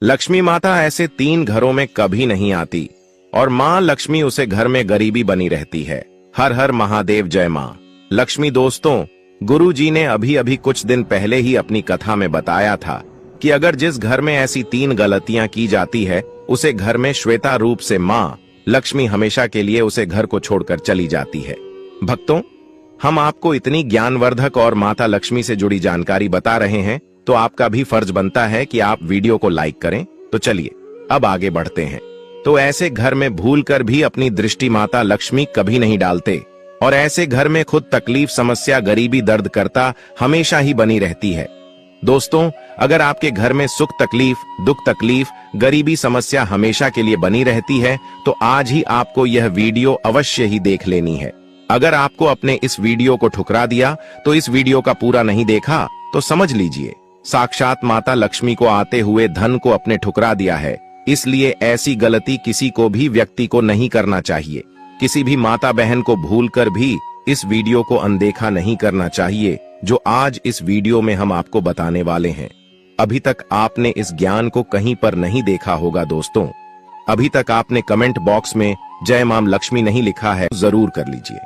लक्ष्मी माता ऐसे 3 घरों में कभी नहीं आती और माँ लक्ष्मी उसे घर में गरीबी बनी रहती है। हर हर महादेव, जय माँ लक्ष्मी। दोस्तों, गुरु जी ने अभी अभी कुछ दिन पहले ही अपनी कथा में बताया था कि अगर जिस घर में ऐसी 3 गलतियां की जाती है, उसे घर में श्वेता रूप से माँ लक्ष्मी हमेशा के लिए उसे घर को छोड़कर चली जाती है। भक्तों, हम आपको इतनी ज्ञानवर्धक और माता लक्ष्मी से जुड़ी जानकारी बता रहे हैं, तो आपका भी फर्ज बनता है कि आप वीडियो को लाइक करें। तो चलिए अब आगे बढ़ते हैं। तो ऐसे घर में भूलकर भी अपनी दृष्टि माता लक्ष्मी कभी नहीं डालते और ऐसे घर में खुद तकलीफ, समस्या, गरीबी, दर्द करता हमेशा ही बनी रहती है। दोस्तों, अगर आपके घर में सुख तकलीफ, दुख तकलीफ, गरीबी, समस्या हमेशा के लिए बनी रहती है, तो आज ही आपको यह वीडियो अवश्य ही देख लेनी है। अगर आपको अपने इस वीडियो को ठुकरा दिया, तो इस वीडियो का पूरा नहीं देखा, तो समझ लीजिए साक्षात माता लक्ष्मी को आते हुए धन को अपने ठुकरा दिया है। इसलिए ऐसी गलती किसी को भी व्यक्ति को नहीं करना चाहिए। किसी भी माता बहन को भूलकर भी इस वीडियो को अनदेखा नहीं करना चाहिए, जो आज इस वीडियो में हम आपको बताने वाले हैं। अभी तक आपने इस ज्ञान को कहीं पर नहीं देखा होगा। दोस्तों, अभी तक आपने कमेंट बॉक्स में जय मां लक्ष्मी नहीं लिखा है, जरूर कर लीजिए।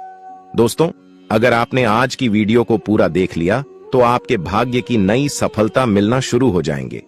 दोस्तों, अगर आपने आज की वीडियो को पूरा देख लिया, तो आपके भाग्य की नई सफलता मिलना शुरू हो जाएंगे,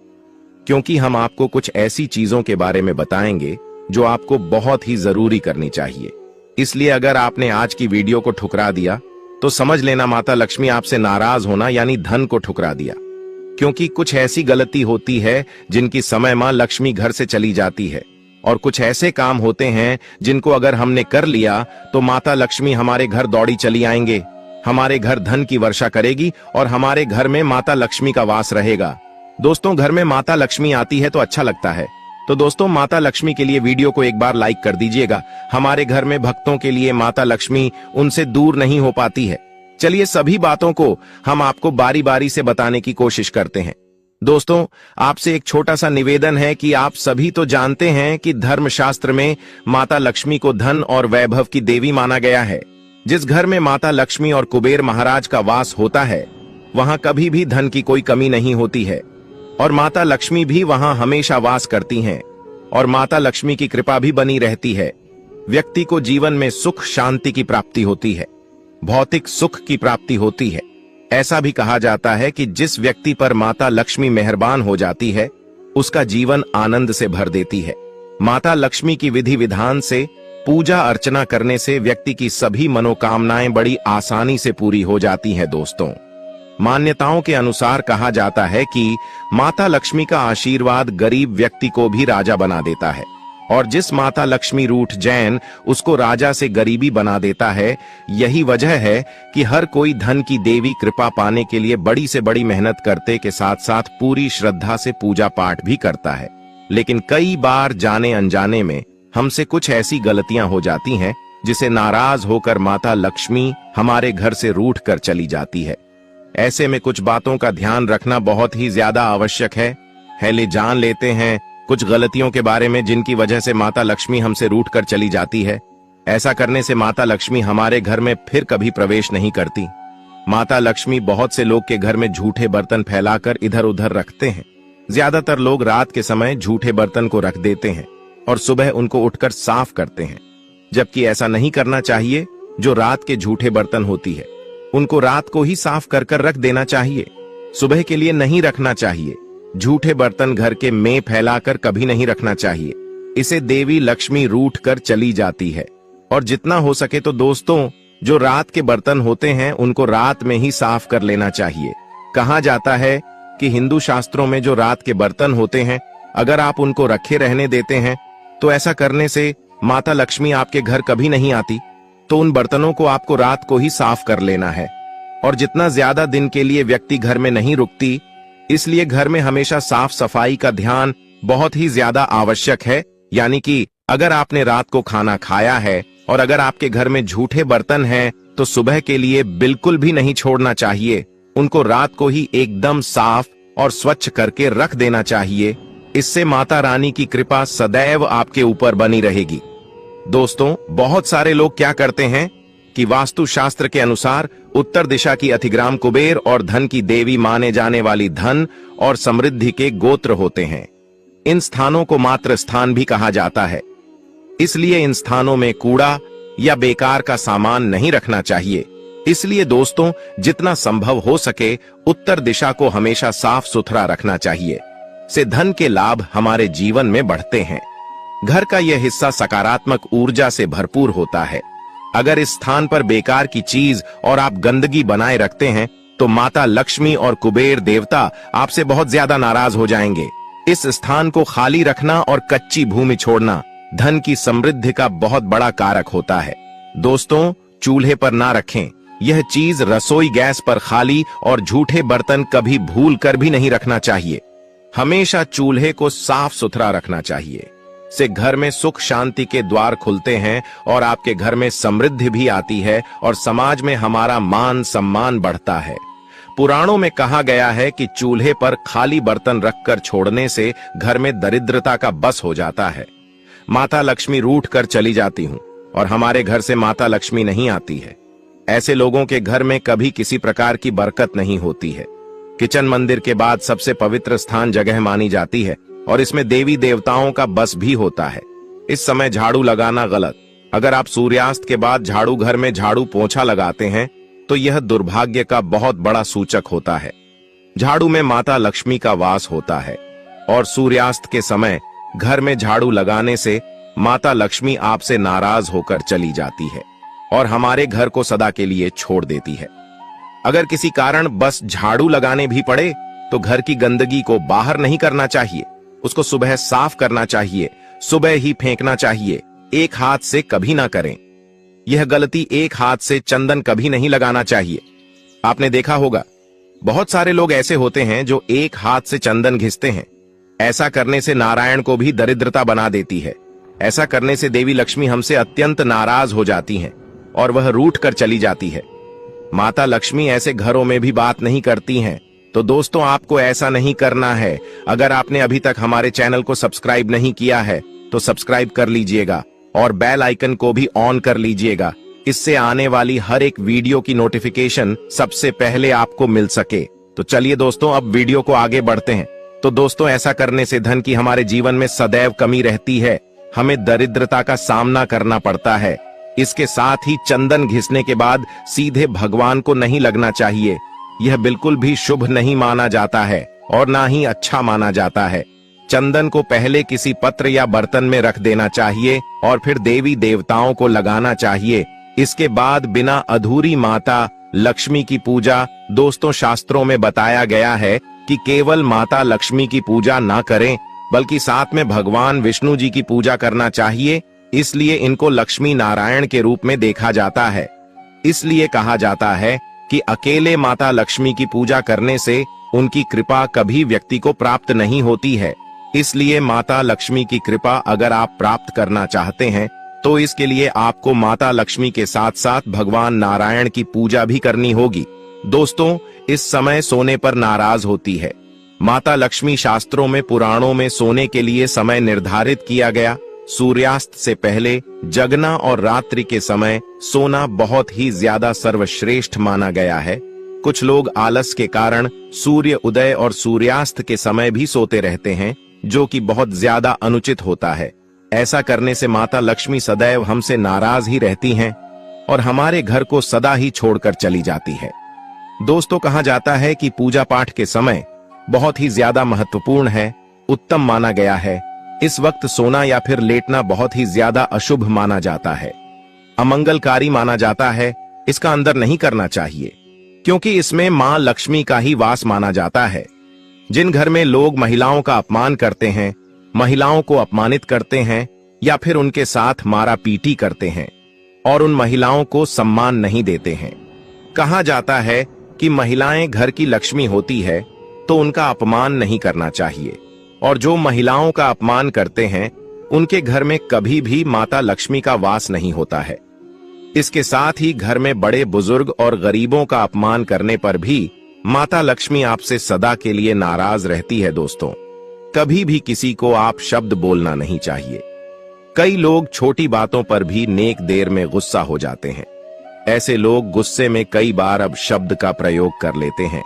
क्योंकि हम आपको कुछ ऐसी चीजों के बारे में बताएंगे जो आपको बहुत ही जरूरी करनी चाहिए। इसलिए अगर आपने आज की वीडियो को ठुकरा दिया, तो समझ लेना माता लक्ष्मी आपसे नाराज होना यानी धन को ठुकरा दिया, क्योंकि कुछ ऐसी गलती होती है जिनकी समय मां लक्ष्मी घर से चली जाती है, और कुछ ऐसे काम होते हैं जिनको अगर हमने कर लिया तो माता लक्ष्मी हमारे घर दौड़ी चली आएंगे, हमारे घर धन की वर्षा करेगी और हमारे घर में माता लक्ष्मी का वास रहेगा। दोस्तों, घर में माता लक्ष्मी आती है तो अच्छा लगता है। तो दोस्तों, माता लक्ष्मी के लिए वीडियो को एक बार लाइक कर दीजिएगा। हमारे घर में भक्तों के लिए माता लक्ष्मी उनसे दूर नहीं हो पाती है। चलिए सभी बातों को हम आपको बारी बारी से बताने की कोशिश करते हैं। दोस्तों, आपसे एक छोटा सा निवेदन है कि आप सभी तो जानते हैं कि धर्मशास्त्र में माता लक्ष्मी को धन और वैभव की देवी माना गया है। जिस घर में माता लक्ष्मी और कुबेर महाराज का वास होता है, वहां कभी भी धन की कोई कमी नहीं होती है और माता लक्ष्मी भी वहां हमेशा वास करती हैं और माता लक्ष्मी की कृपा भी बनी रहती है। व्यक्ति को जीवन में सुख शांति की प्राप्ति होती है, भौतिक सुख की प्राप्ति होती है। ऐसा भी कहा जाता है कि जिस व्यक्ति पर माता लक्ष्मी मेहरबान हो जाती है, उसका जीवन आनंद से भर देती है। माता लक्ष्मी की विधि विधान से पूजा अर्चना करने से व्यक्ति की सभी मनोकामनाएं बड़ी आसानी से पूरी हो जाती हैं। दोस्तों, मान्यताओं के अनुसार कहा जाता है कि माता लक्ष्मी का आशीर्वाद गरीब व्यक्ति को भी राजा बना देता है, और जिस माता लक्ष्मी रूठ जैन उसको राजा से गरीबी बना देता है। यही वजह है कि हर कोई धन की देवी कृपा पाने के लिए बड़ी से बड़ी मेहनत करते के साथ साथ पूरी श्रद्धा से पूजा पाठ भी करता है। लेकिन कई बार जाने अनजाने में हमसे कुछ ऐसी गलतियां हो जाती हैं, जिसे नाराज होकर माता लक्ष्मी हमारे घर से रूठ कर चली जाती है। ऐसे में कुछ बातों का ध्यान रखना बहुत ही ज्यादा आवश्यक है। ले जान लेते हैं कुछ गलतियों के बारे में जिनकी वजह से माता लक्ष्मी हमसे रूठ कर चली जाती है। ऐसा करने से माता लक्ष्मी हमारे घर में फिर कभी प्रवेश नहीं करती। माता लक्ष्मी बहुत से लोग के घर में झूठे बर्तन फैलाकर इधर उधर रखते हैं। ज्यादातर लोग रात के समय झूठे बर्तन को रख देते हैं और सुबह उनको उठकर साफ करते हैं, जबकि ऐसा नहीं करना चाहिए। जो रात के झूठे बर्तन होती है, उनको रात को ही साफ कर कर रख देना चाहिए, सुबह के लिए नहीं रखना चाहिए। झूठे बर्तन घर के में फैलाकर कभी नहीं रखना चाहिए, इसे देवी लक्ष्मी रूठ कर चली जाती है। और जितना हो सके तो दोस्तों, जो रात के बर्तन होते हैं उनको रात में ही साफ कर लेना चाहिए। कहा जाता है कि हिंदू शास्त्रों में जो रात के बर्तन होते हैं, अगर आप उनको रखे रहने देते हैं, तो ऐसा करने से माता लक्ष्मी आपके घर कभी नहीं आती। तो उन बर्तनों को आपको रात को ही साफ कर लेना है। और जितना ज्यादा दिन के लिए व्यक्ति घर में नहीं रुकती, इसलिए घर में हमेशा साफ सफाई का ध्यान बहुत ही ज्यादा आवश्यक है। यानी कि अगर आपने रात को खाना खाया है और अगर आपके घर में झूठे बर्तन हैं, तो सुबह के लिए बिल्कुल भी नहीं छोड़ना चाहिए। उनको रात को ही एकदम साफ और स्वच्छ करके रख देना चाहिए। इससे माता रानी की कृपा सदैव आपके ऊपर बनी रहेगी। दोस्तों, बहुत सारे लोग क्या करते हैं कि वास्तु शास्त्र के अनुसार उत्तर दिशा की अतिग्राम कुबेर और धन की देवी माने जाने वाली धन और समृद्धि के गोत्र होते हैं। इन स्थानों को मात्र स्थान भी कहा जाता है, इसलिए इन स्थानों में कूड़ा या बेकार का सामान नहीं रखना चाहिए। इसलिए दोस्तों, जितना संभव हो सके उत्तर दिशा को हमेशा साफ सुथरा रखना चाहिए, से धन के लाभ हमारे जीवन में बढ़ते हैं। घर का यह हिस्सा सकारात्मक ऊर्जा से भरपूर होता है। अगर इस स्थान पर बेकार की चीज और आप गंदगी बनाए रखते हैं तो माता लक्ष्मी और कुबेर देवता आपसे बहुत ज्यादा नाराज हो जाएंगे। इस स्थान को खाली रखना और कच्ची भूमि छोड़ना धन की समृद्धि का बहुत बड़ा कारक होता है। दोस्तों, चूल्हे पर ना रखें। यह चीज रसोई गैस पर खाली और झूठे बर्तन कभी भूल कर भी नहीं रखना चाहिए। हमेशा चूल्हे को साफ सुथरा रखना चाहिए, से घर में सुख शांति के द्वार खुलते हैं और आपके घर में समृद्धि भी आती है और समाज में हमारा मान सम्मान बढ़ता है। पुराणों में कहा गया है कि चूल्हे पर खाली बर्तन रखकर छोड़ने से घर में दरिद्रता का बस हो जाता है। माता लक्ष्मी रूठ कर चली जाती हूं और हमारे घर से माता लक्ष्मी नहीं आती है। ऐसे लोगों के घर में कभी किसी प्रकार की बरकत नहीं होती है। किचन मंदिर के बाद सबसे पवित्र स्थान जगह मानी जाती है और इसमें देवी देवताओं का बस भी होता है। इस समय झाड़ू लगाना गलत। अगर आप सूर्यास्त के बाद झाड़ू घर में झाड़ू पोंछा लगाते हैं तो यह दुर्भाग्य का बहुत बड़ा सूचक होता है। झाड़ू में माता लक्ष्मी का वास होता है और सूर्यास्त के समय घर में झाड़ू लगाने से माता लक्ष्मी आपसे नाराज होकर चली जाती है और हमारे घर को सदा के लिए छोड़ देती है। अगर किसी कारण बस झाड़ू लगाने भी पड़े तो घर की गंदगी को बाहर नहीं करना चाहिए, उसको सुबह साफ करना चाहिए, सुबह ही फेंकना चाहिए। एक हाथ से कभी ना करें। यह गलती, एक हाथ से चंदन कभी नहीं लगाना चाहिए। आपने देखा होगा बहुत सारे लोग ऐसे होते हैं जो एक हाथ से चंदन घिसते हैं। ऐसा करने से नारायण को भी दरिद्रता बना देती है। ऐसा करने से देवी लक्ष्मी हमसे अत्यंत नाराज हो जाती हैं और वह रूठ कर चली जाती है। माता लक्ष्मी ऐसे घरों में भी बात नहीं करती हैं। तो दोस्तों, आपको ऐसा नहीं करना है। अगर आपने अभी तक हमारे चैनल को सब्सक्राइब नहीं किया है तो सब्सक्राइब कर लीजिएगा और बेल आइकन को भी ऑन कर लीजिएगा। इससे आने वाली हर एक वीडियो की नोटिफिकेशन सबसे पहले आपको मिल सके। तो चलिए दोस्तों, अब वीडियो को आगे बढ़ते हैं। तो दोस्तों, ऐसा करने से धन की हमारे जीवन में सदैव कमी रहती है। हमें दरिद्रता का सामना करना पड़ता है। इसके साथ ही चंदन घिसने के बाद सीधे भगवान को नहीं लगना चाहिए। यह बिल्कुल भी शुभ नहीं माना जाता है और ना ही अच्छा माना जाता है। चंदन को पहले किसी पत्र या बर्तन में रख देना चाहिए और फिर देवी देवताओं को लगाना चाहिए। इसके बाद बिना अधूरी माता लक्ष्मी की पूजा, दोस्तों शास्त्रों में बताया गया है कि केवल माता लक्ष्मी की पूजा ना करें बल्कि साथ में भगवान विष्णु जी की पूजा करना चाहिए। इसलिए इनको लक्ष्मी नारायण के रूप में देखा जाता है। इसलिए कहा जाता है कि अकेले माता लक्ष्मी की पूजा करने से उनकी कृपा कभी व्यक्ति को प्राप्त नहीं होती है। इसलिए माता लक्ष्मी की कृपा अगर आप प्राप्त करना चाहते हैं तो इसके लिए आपको माता लक्ष्मी के साथ साथ भगवान नारायण की पूजा भी करनी होगी। दोस्तों, इस समय सोने पर नाराज होती है। माता लक्ष्मी शास्त्रों में, पुराणों में सोने के लिए समय निर्धारित किया गया। सूर्यास्त से पहले जगना और रात्रि के समय सोना बहुत ही ज्यादा सर्वश्रेष्ठ माना गया है। कुछ लोग आलस के कारण सूर्य उदय और सूर्यास्त के समय भी सोते रहते हैं, जो कि बहुत ज्यादा अनुचित होता है। ऐसा करने से माता लक्ष्मी सदैव हमसे नाराज ही रहती हैं और हमारे घर को सदा ही छोड़कर चली जाती है। दोस्तों, कहा जाता है कि पूजा पाठ के समय बहुत ही ज्यादा महत्वपूर्ण है, उत्तम माना गया है। इस वक्त सोना या फिर लेटना बहुत ही ज्यादा अशुभ माना जाता है, अमंगलकारी माना जाता है। इसका अंदर नहीं करना चाहिए क्योंकि इसमें मां लक्ष्मी का ही वास माना जाता है। जिन घर में लोग महिलाओं का अपमान करते हैं, महिलाओं को अपमानित करते हैं या फिर उनके साथ मारा पीटी करते हैं और उन महिलाओं को सम्मान नहीं देते हैं, कहा जाता है कि महिलाएं घर की लक्ष्मी होती है तो उनका अपमान नहीं करना चाहिए और जो महिलाओं का अपमान करते हैं उनके घर में कभी भी माता लक्ष्मी का वास नहीं होता है। इसके साथ ही घर में बड़े बुजुर्ग और गरीबों का अपमान करने पर भी माता लक्ष्मी आपसे सदा के लिए नाराज रहती है। दोस्तों, कभी भी किसी को आप शब्द बोलना नहीं चाहिए। कई लोग छोटी बातों पर भी नेक देर में गुस्सा हो जाते हैं। ऐसे लोग गुस्से में कई बार अब शब्द का प्रयोग कर लेते हैं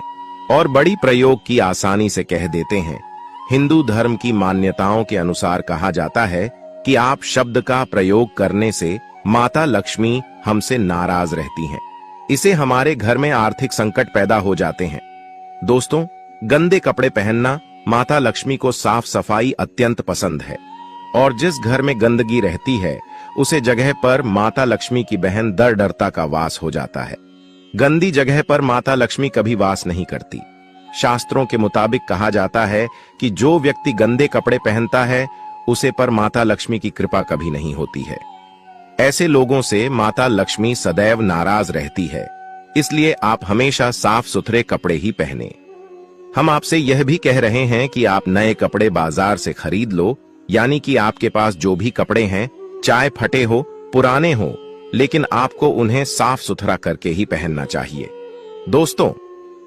और बड़ी प्रयोग की आसानी से कह देते हैं। हिंदू धर्म की मान्यताओं के अनुसार कहा जाता है कि आप शब्द का प्रयोग करने से माता लक्ष्मी हमसे नाराज रहती हैं। इसे हमारे घर में आर्थिक संकट पैदा हो जाते हैं। दोस्तों, गंदे कपड़े पहनना माता लक्ष्मी को साफ सफाई अत्यंत पसंद है और जिस घर में गंदगी रहती है उसे जगह पर माता लक्ष्मी की बहन डर डरता का वास हो जाता है। गंदी जगह पर माता लक्ष्मी कभी वास नहीं करती। शास्त्रों के मुताबिक कहा जाता है कि जो व्यक्ति गंदे कपड़े पहनता है उसे पर माता लक्ष्मी की कृपा कभी नहीं होती है। ऐसे लोगों से माता लक्ष्मी सदैव नाराज रहती है, इसलिए आप हमेशा साफ सुथरे कपड़े ही पहने। हम आपसे यह भी कह रहे हैं कि आप नए कपड़े बाजार से खरीद लो, यानी कि आपके पास जो भी कपड़े हैं, चाहे फटे हो, पुराने हो, लेकिन आपको उन्हें साफ सुथरा करके ही पहनना चाहिए। दोस्तों,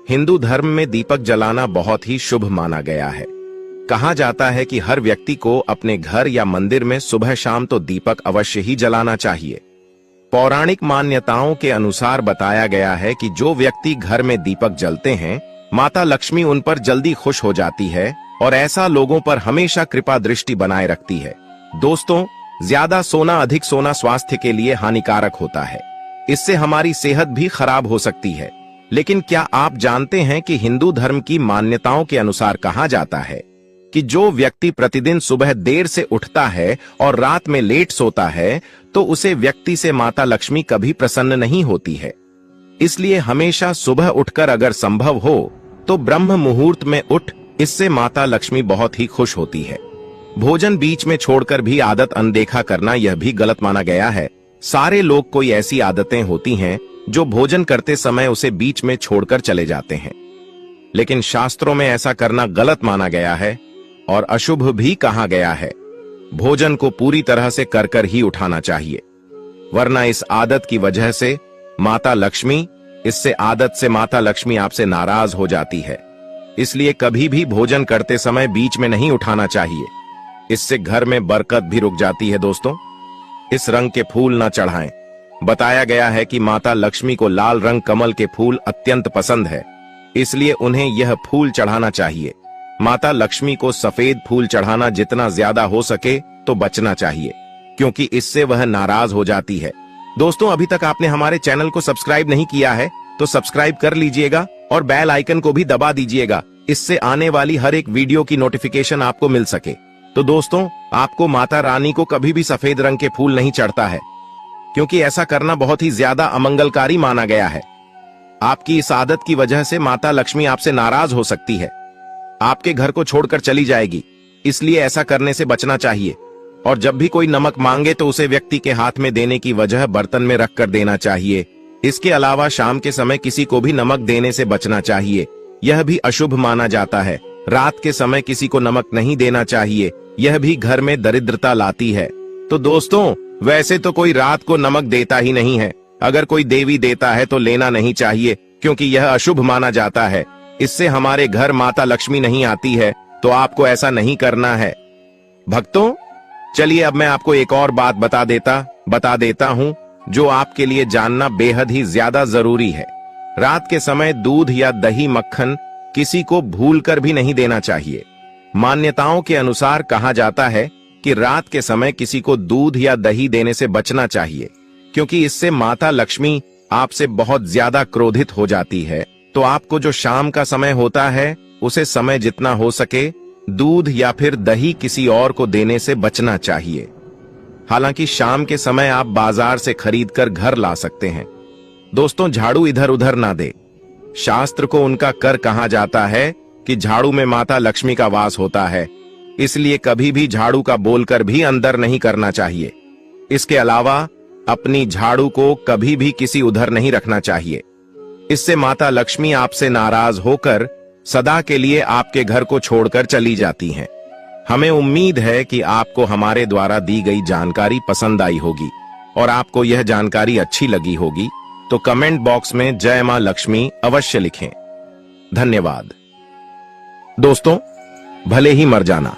हिंदू धर्म में दीपक जलाना बहुत ही शुभ माना गया है। कहा जाता है कि हर व्यक्ति को अपने घर या मंदिर में सुबह शाम तो दीपक अवश्य ही जलाना चाहिए। पौराणिक मान्यताओं के अनुसार बताया गया है कि जो व्यक्ति घर में दीपक जलते हैं, माता लक्ष्मी उन पर जल्दी खुश हो जाती है और ऐसा लोगों पर हमेशा कृपा दृष्टि बनाए रखती है। दोस्तों, ज्यादा सोना, अधिक सोना स्वास्थ्य के लिए हानिकारक होता है। इससे हमारी सेहत भी खराब हो सकती है। लेकिन क्या आप जानते हैं कि हिंदू धर्म की मान्यताओं के अनुसार कहा जाता है कि जो व्यक्ति प्रतिदिन सुबह देर से उठता है और रात में लेट सोता है तो उसे व्यक्ति से माता लक्ष्मी कभी प्रसन्न नहीं होती है। इसलिए हमेशा सुबह उठकर अगर संभव हो तो ब्रह्म मुहूर्त में उठ, इससे माता लक्ष्मी बहुत ही खुश होती है। भोजन बीच में छोड़कर भी आदत अनदेखा करना यह भी गलत माना गया है। सारे लोग कोई ऐसी आदतें होती हैं जो भोजन करते समय उसे बीच में छोड़कर चले जाते हैं, लेकिन शास्त्रों में ऐसा करना गलत माना गया है और अशुभ भी कहा गया है। भोजन को पूरी तरह से कर ही उठाना चाहिए, वरना इस आदत की वजह से माता लक्ष्मी आपसे नाराज हो जाती है। इसलिए कभी भी भोजन करते समय बीच में नहीं उठाना चाहिए, इससे घर में बरकत भी रुक जाती है। दोस्तों, इस रंग के फूल न चढ़ाएं। बताया गया है कि माता लक्ष्मी को लाल रंग कमल के फूल अत्यंत पसंद है, इसलिए उन्हें यह फूल चढ़ाना चाहिए। माता लक्ष्मी को सफेद फूल चढ़ाना जितना ज्यादा हो सके तो बचना चाहिए, क्योंकि इससे वह नाराज हो जाती है। दोस्तों, अभी तक आपने हमारे चैनल को सब्सक्राइब नहीं किया है तो सब्सक्राइब कर लीजिएगा और बेल आइकन को भी दबा दीजिएगा, इससे आने वाली हर एक वीडियो की नोटिफिकेशन आपको मिल सके। तो दोस्तों, आपको माता रानी को कभी भी सफेद रंग के फूल नहीं चढ़ता है, क्योंकि ऐसा करना बहुत ही ज्यादा अमंगलकारी माना गया है। आपकी इस आदत की वजह से माता लक्ष्मी आपसे नाराज हो सकती है, आपके घर को छोड़कर चली जाएगी। इसलिए ऐसा करने से बचना चाहिए। और जब भी कोई नमक मांगे तो उसे व्यक्ति के हाथ में देने की वजह बर्तन में रख कर देना चाहिए। इसके अलावा शाम के समय किसी को भी नमक देने से बचना चाहिए, यह भी अशुभ माना जाता है। रात के समय किसी को नमक नहीं देना चाहिए, यह भी घर में दरिद्रता लाती है। तो दोस्तों, वैसे तो कोई रात को नमक देता ही नहीं है, अगर कोई देवी देता है तो लेना नहीं चाहिए, क्योंकि यह अशुभ माना जाता है। इससे हमारे घर माता लक्ष्मी नहीं आती है, तो आपको ऐसा नहीं करना है। भक्तों, चलिए अब मैं आपको एक और बात बता देता हूँ जो आपके लिए जानना बेहद ही ज्यादा जरूरी है। रात के समय दूध या दही, मक्खन किसी को भूलकर भी नहीं देना चाहिए। मान्यताओं के अनुसार कहा जाता है कि रात के समय किसी को दूध या दही देने से बचना चाहिए, क्योंकि इससे माता लक्ष्मी आपसे बहुत ज्यादा क्रोधित हो जाती है। तो आपको जो शाम का समय होता है उसे समय जितना हो सके दूध या फिर दही किसी और को देने से बचना चाहिए। हालांकि शाम के समय आप बाजार से खरीदकर घर ला सकते हैं। दोस्तों, झाड़ू इधर उधर ना दे। शास्त्र को उनका कर कहा जाता है कि झाड़ू में माता लक्ष्मी का वास होता है, इसलिए कभी भी झाड़ू का बोलकर भी अंदर नहीं करना चाहिए। इसके अलावा अपनी झाड़ू को कभी भी किसी उधर नहीं रखना चाहिए, इससे माता लक्ष्मी आपसे नाराज होकर सदा के लिए आपके घर को छोड़कर चली जाती हैं। हमें उम्मीद है कि आपको हमारे द्वारा दी गई जानकारी पसंद आई होगी और आपको यह जानकारी अच्छी लगी होगी, तो कमेंट बॉक्स में जय मां लक्ष्मी अवश्य लिखें। धन्यवाद। दोस्तों, भले ही मर जाना,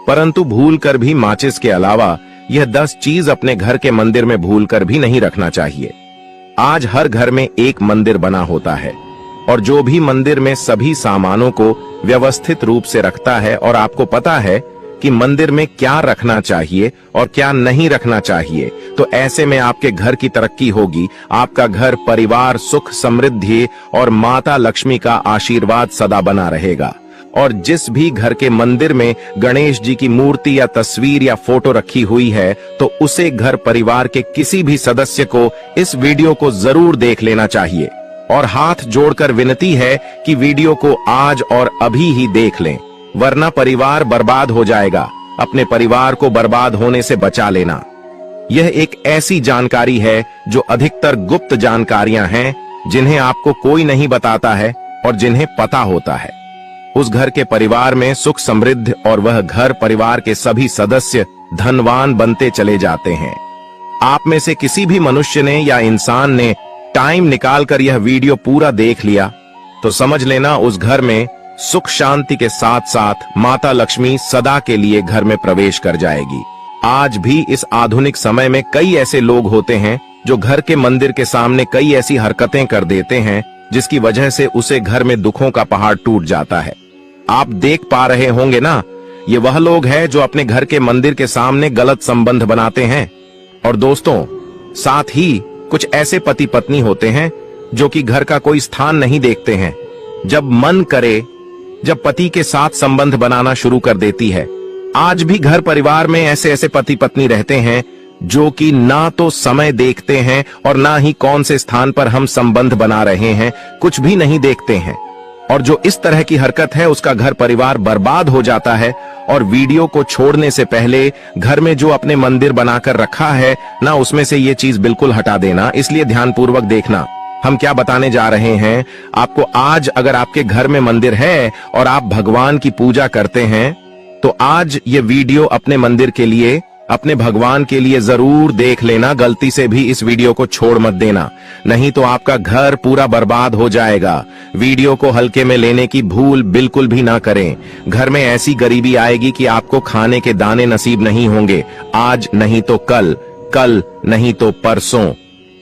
परंतु भूल कर भी माचिस के अलावा यह 10 चीज अपने घर के मंदिर में भूल कर भी नहीं रखना चाहिए। आज हर घर में एक मंदिर बना होता है, और जो भी मंदिर में सभी सामानों को व्यवस्थित रूप से रखता है और आपको पता है कि मंदिर में क्या रखना चाहिए और क्या नहीं रखना चाहिए, तो ऐसे में आपके घर की तरक्की होगी। आपका घर परिवार सुख समृद्धि और माता लक्ष्मी का आशीर्वाद सदा बना रहेगा। और जिस भी घर के मंदिर में गणेश जी की मूर्ति या तस्वीर या फोटो रखी हुई है, तो उसे घर परिवार के किसी भी सदस्य को इस वीडियो को जरूर देख लेना चाहिए। और हाथ जोड़कर विनती है कि वीडियो को आज और अभी ही देख लें, वरना परिवार बर्बाद हो जाएगा। अपने परिवार को बर्बाद होने से बचा लेना। यह एक ऐसी जानकारी है जो अधिकतर गुप्त जानकारियां हैं, जिन्हें आपको कोई नहीं बताता है और जिन्हें पता होता है। उस घर के परिवार में सुख समृद्धि और वह घर परिवार के सभी सदस्य धनवान बनते चले जाते हैं। आप में से किसी भी मनुष्य ने या इंसान ने टाइम निकालकर यह वीडियो पूरा देख लिया तो समझ लेना उस घर में सुख शांति के साथ साथ माता लक्ष्मी सदा के लिए घर में प्रवेश कर जाएगी। आज भी इस आधुनिक समय में कई ऐसे लोग होते हैं जो घर के मंदिर के सामने कई ऐसी हरकतें कर देते हैं, जिसकी वजह से उसे घर में दुखों का पहाड़ टूट जाता है। आप देख पा रहे होंगे ना, ये वह लोग हैं जो अपने घर के मंदिर के सामने गलत संबंध बनाते हैं। और दोस्तों, साथ ही कुछ ऐसे पति पत्नी होते हैं जो कि घर का कोई स्थान नहीं देखते हैं। जब मन करे, जब पति के साथ संबंध बनाना शुरू कर देती है। आज भी घर परिवार में ऐसे ऐसे पति पत्नी रहते हैं जो कि ना तो समय देखते हैं और ना ही कौन से स्थान पर हम संबंध बना रहे हैं, कुछ भी नहीं देखते हैं। और जो इस तरह की हरकत है, उसका घर परिवार बर्बाद हो जाता है। और वीडियो को छोड़ने से पहले घर में जो अपने मंदिर बनाकर रखा है ना, उसमें से ये चीज बिल्कुल हटा देना। इसलिए ध्यानपूर्वक देखना हम क्या बताने जा रहे हैं आपको। आज अगर आपके घर में मंदिर है और आप भगवान की पूजा करते हैं, तो आज ये वीडियो अपने मंदिर के लिए, अपने भगवान के लिए जरूर देख लेना। गलती से भी इस वीडियो को छोड़ मत देना, नहीं तो आपका घर पूरा बर्बाद हो जाएगा। वीडियो को हल्के में लेने की भूल बिल्कुल भी ना करें। घर में ऐसी गरीबी आएगी कि आपको खाने के दाने नसीब नहीं होंगे। आज नहीं तो कल, कल नहीं तो परसों,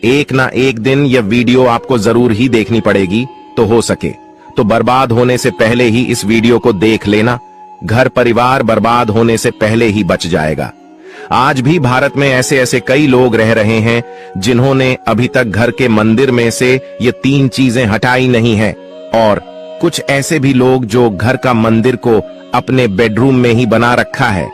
एक ना एक दिन यह वीडियो आपको जरूर ही देखनी पड़ेगी। तो हो सके तो बर्बाद होने से पहले ही इस वीडियो को देख लेना। घर परिवार बर्बाद होने से पहले ही बच जाएगा। आज भी भारत में ऐसे ऐसे कई लोग रह रहे हैं जिन्होंने अभी तक घर के मंदिर में से ये 3 चीजें हटाई नहीं है। और कुछ ऐसे भी लोग जो घर का मंदिर को अपने बेडरूम में ही बना रखा है।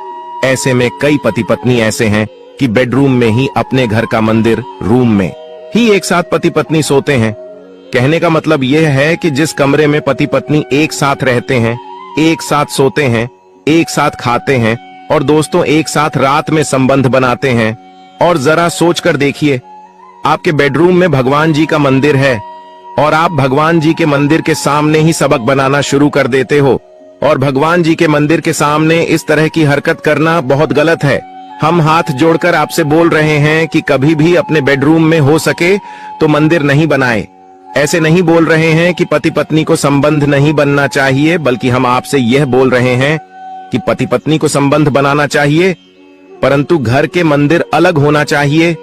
ऐसे में कई पति पत्नी ऐसे हैं कि बेडरूम में ही अपने घर का मंदिर रूम में ही एक साथ पति पत्नी सोते हैं। कहने का मतलब यह है कि जिस कमरे में पति पत्नी एक साथ रहते हैं, एक साथ सोते हैं, एक साथ खाते हैं और दोस्तों एक साथ रात में संबंध बनाते हैं। और जरा सोच कर देखिए, आपके बेडरूम में भगवान जी का मंदिर है और आप भगवान जी के मंदिर के सामने ही सबक बनाना शुरू कर देते हो। और भगवान जी के मंदिर के सामने इस तरह की हरकत करना बहुत गलत है। हम हाथ जोड़कर आपसे बोल रहे हैं कि कभी भी अपने बेडरूम में हो सके तो मंदिर नहीं बनाए। ऐसे नहीं बोल रहे हैं कि पति पत्नी को संबंध नहीं बनना चाहिए, बल्कि हम आपसे यह बोल रहे हैं कि पति पत्नी को संबंध बनाना चाहिए, परंतु घर के मंदिर अलग होना चाहिए।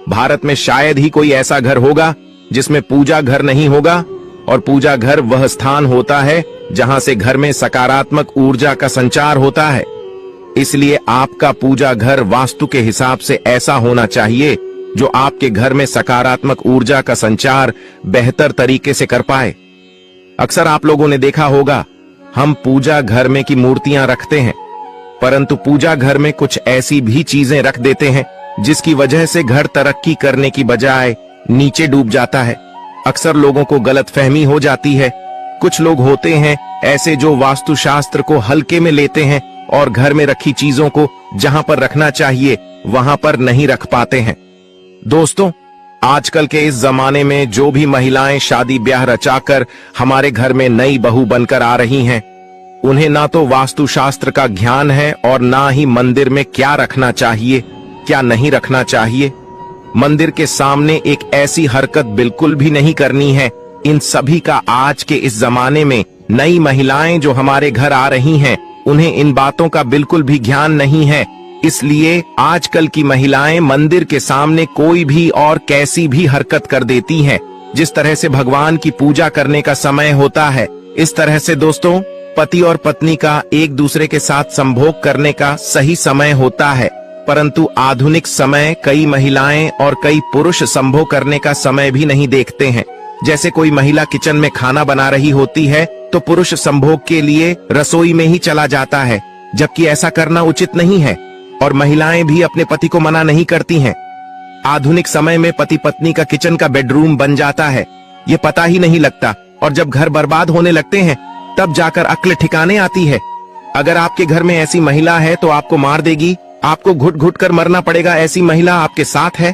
भारत में शायद ही कोई ऐसा घर होगा जिसमें पूजा घर नहीं होगा। और पूजा घर वह स्थान होता है जहां से घर में सकारात्मक ऊर्जा का संचार होता है। इसलिए आपका पूजा घर वास्तु के हिसाब से ऐसा होना चाहिए जो आपके घर में सकारात्मक ऊर्जा का संचार बेहतर तरीके से कर पाए। अक्सर आप लोगों ने देखा होगा, हम पूजा घर में की मूर्तियां रखते हैं, परंतु पूजा घर में कुछ ऐसी भी चीजें रख देते हैं जिसकी वजह से घर तरक्की करने की बजाय नीचे डूब जाता है। अक्सर लोगों को गलतफहमी हो जाती है। कुछ लोग होते हैं ऐसे जो वास्तुशास्त्र को हल्के में लेते हैं और घर में रखी चीजों को जहां पर रखना चाहिए वहां पर नहीं रख पाते हैं। दोस्तों, आजकल के इस जमाने में जो भी महिलाएं शादी ब्याह रचाकर हमारे घर में नई बहू बनकर आ रही हैं, उन्हें ना तो वास्तुशास्त्र का ज्ञान है और ना ही मंदिर में क्या रखना चाहिए, क्या नहीं रखना चाहिए। मंदिर के सामने एक ऐसी हरकत बिल्कुल भी नहीं करनी है। इन सभी का आज के इस जमाने में नई महिलाएं जो हमारे घर आ रही हैं, उन्हें इन बातों का बिल्कुल भी ज्ञान नहीं है। इसलिए आजकल की महिलाएं मंदिर के सामने कोई भी और कैसी भी हरकत कर देती हैं। जिस तरह से भगवान की पूजा करने का समय होता है, इस तरह से दोस्तों पति और पत्नी का एक दूसरे के साथ संभोग करने का सही समय होता है। परंतु आधुनिक समय कई महिलाएं और कई पुरुष संभोग करने का समय भी नहीं देखते हैं। जैसे कोई महिला किचन में खाना बना रही होती है तो पुरुष संभोग के लिए रसोई में ही चला जाता है, जबकि ऐसा करना उचित नहीं है और महिलाएं भी अपने पति को मना नहीं करती हैं। आधुनिक समय में पति पत्नी का किचन का बेडरूम बन जाता है, ये पता ही नहीं लगता, और जब घर बर्बाद होने लगते हैं तब जाकर अक्ल ठिकाने आती है। अगर आपके घर में ऐसी महिला है तो आपको मार देगी, आपको घुट घुट कर मरना पड़ेगा। ऐसी महिला आपके साथ है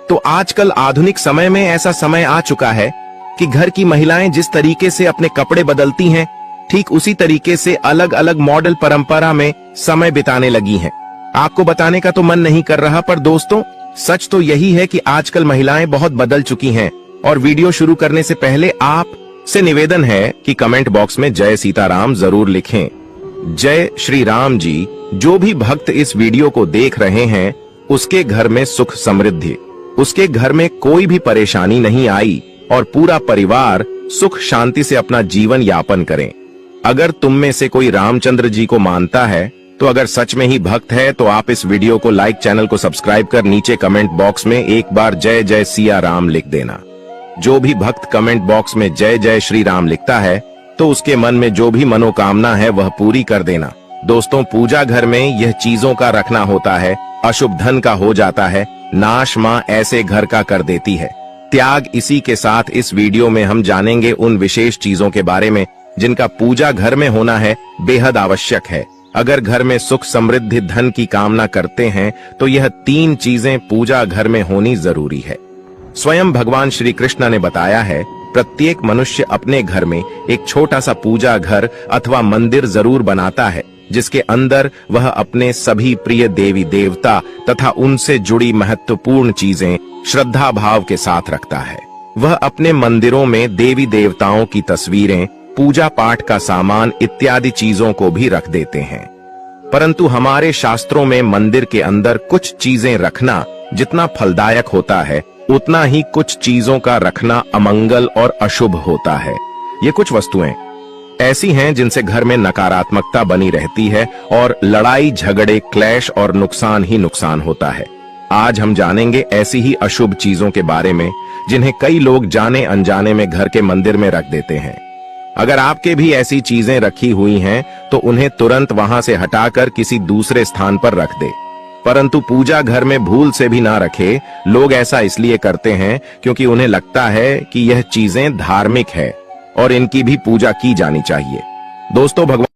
तो आजकल आधुनिक समय में ऐसा समय आ चुका है कि घर की महिलाएं जिस तरीके से अपने कपड़े बदलती हैं, ठीक उसी तरीके से अलग अलग मॉडल परंपरा में समय बिताने लगी हैं। आपको बताने का तो मन नहीं कर रहा, पर दोस्तों सच तो यही है कि आजकल महिलाएं बहुत बदल चुकी हैं। और वीडियो शुरू करने से पहले आप से निवेदन है कि कमेंट बॉक्स में जय सीताराम जरूर लिखें। जय श्री राम जी। जो भी भक्त इस वीडियो को देख रहे हैं उसके घर में सुख समृद्धि, उसके घर में कोई भी परेशानी नहीं आई और पूरा परिवार सुख शांति से अपना जीवन यापन करें। अगर तुम में से कोई रामचंद्र जी को मानता है तो अगर सच में ही भक्त है तो आप इस वीडियो को लाइक, चैनल को सब्सक्राइब कर नीचे कमेंट बॉक्स में एक बार जय जय सिया राम लिख देना। जो भी भक्त कमेंट बॉक्स में जय जय श्री राम लिखता है तो उसके मन में जो भी मनोकामना है वह पूरी कर देना। दोस्तों पूजा घर में यह चीजों का रखना होता है, अशुभ धन का हो जाता है, नाश माँ ऐसे घर का कर देती है। त्याग। इसी के साथ इस वीडियो में हम जानेंगे उन विशेष चीजों के बारे में जिनका पूजा घर में होना है बेहद आवश्यक है। अगर घर में सुख समृद्धि धन की कामना करते हैं तो यह 3 चीजें पूजा घर में होनी जरूरी है। स्वयं भगवान श्री कृष्ण ने बताया है, प्रत्येक मनुष्य अपने घर में एक छोटा सा पूजा घर अथवा मंदिर जरूर बनाता है, जिसके अंदर वह अपने सभी प्रिय देवी देवता तथा उनसे जुड़ी महत्वपूर्ण चीजें श्रद्धा भाव के साथ रखता है। वह अपने मंदिरों में देवी देवताओं की तस्वीरें, पूजा पाठ का सामान इत्यादि चीजों को भी रख देते हैं। परंतु हमारे शास्त्रों में मंदिर के अंदर कुछ चीजें रखना जितना फलदायक होता है, उतना ही कुछ चीजों का रखना अमंगल और अशुभ होता है। ये कुछ वस्तुएं ऐसी हैं जिनसे घर में नकारात्मकता बनी रहती है और लड़ाई झगड़े, क्लेश और नुकसान ही नुकसान होता है। आज हम जानेंगे ऐसी ही अशुभ चीजों के बारे में जिन्हें कई लोग जाने अनजाने में घर के मंदिर में रख देते हैं। अगर आपके भी ऐसी चीजें रखी हुई हैं तो उन्हें तुरंत वहां से हटाकर किसी दूसरे स्थान पर रख दे। परंतु पूजा घर में भूल से भी ना रखे। लोग ऐसा इसलिए करते हैं क्योंकि उन्हें लगता है कि यह चीजें धार्मिक है और इनकी भी पूजा की जानी चाहिए। दोस्तों भगवान